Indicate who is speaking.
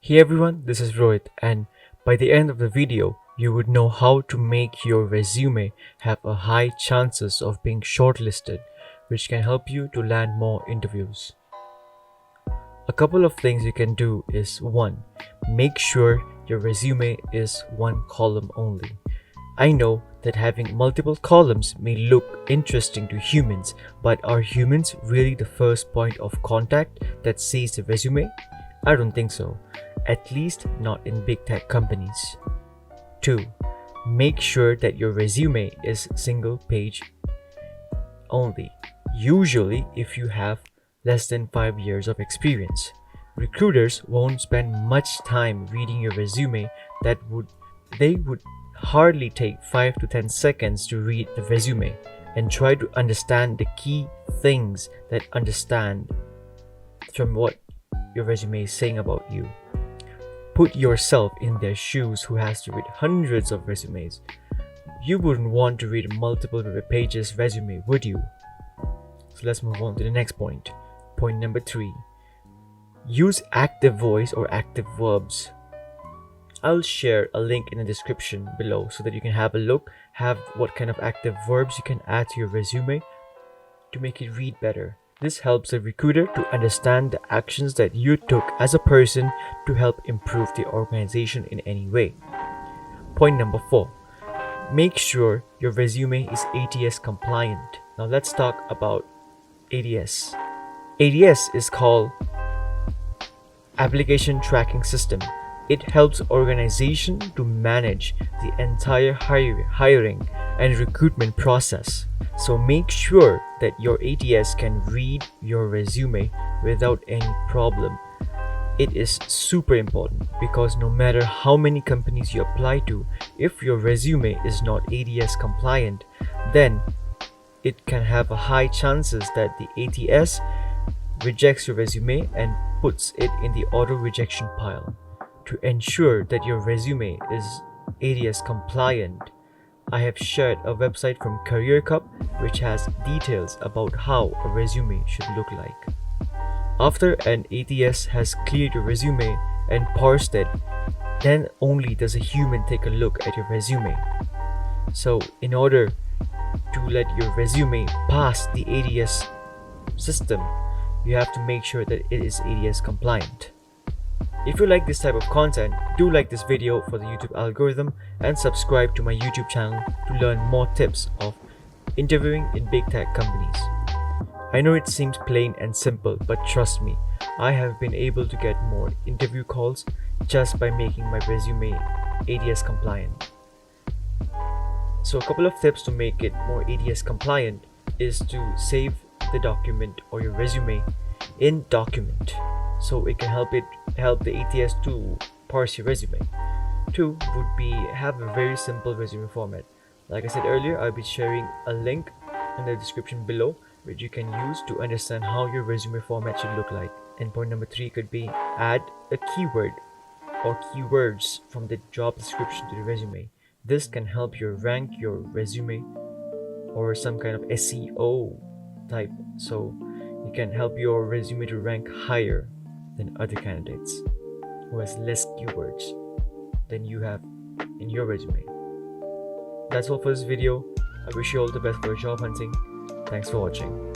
Speaker 1: Hey everyone, this is Rohit, and by the end of the video, you would know how to make your resume have a high chances of being shortlisted, which can help you to land more interviews. A couple of things you can do is 1. Make sure your resume is one column only. I know that having multiple columns may look interesting to humans, but are humans really the first point of contact that sees the resume? I don't think so, at least not in big tech companies. 2. Make sure that your resume is single page only. Usually, if you have less than 5 years of experience, recruiters won't spend much time reading your resume. They would hardly take 5 to 10 seconds to read the resume and try to understand the key things that understand from what your resume is saying about you. Put yourself in their shoes who has to read hundreds of resumes. You wouldn't want to read multiple pages resume, would you? So let's move on to the next point. Point number 3. Use active voice or active verbs. I'll share a link in the description below so that you can have a look, have what kind of active verbs you can add to your resume to make it read better. This helps the recruiter to understand the actions that you took as a person to help improve the organization in any way. Point number 4. Make sure your resume is ATS compliant. Now let's talk about ATS. ATS is called Application Tracking System. It helps organization to manage the entire hiring and recruitment process. So make sure that your ATS can read your resume without any problem. It is super important because no matter how many companies you apply to, if your resume is not ATS compliant, then it can have a high chances that the ATS rejects your resume and puts it in the auto rejection pile. To ensure that your resume is ATS compliant, I have shared a website from Career Cup which has details about how a resume should look like. After an ATS has cleared your resume and parsed it, then only does a human take a look at your resume. So in order to let your resume pass the ATS system, you have to make sure that it is ATS compliant. If you like this type of content, do like this video for the YouTube algorithm and subscribe to my YouTube channel to learn more tips of interviewing in big tech companies. I know it seems plain and simple, but trust me, I have been able to get more interview calls just by making my resume ATS compliant. So a couple of tips to make it more ATS compliant is to save the document or your resume in document, so it can help the ATS to parse your resume. 2 would be have a very simple resume format. Like I said earlier, I'll be sharing a link in the description below which you can use to understand how your resume format should look like. And point number 3 could be add a keyword or keywords from the job description to the resume. This can help you rank your resume or some kind of SEO type, so you can help your resume to rank higher than other candidates who has less keywords than you have in your resume. That's all for this video. I wish you all the best for your job hunting. Thanks for watching.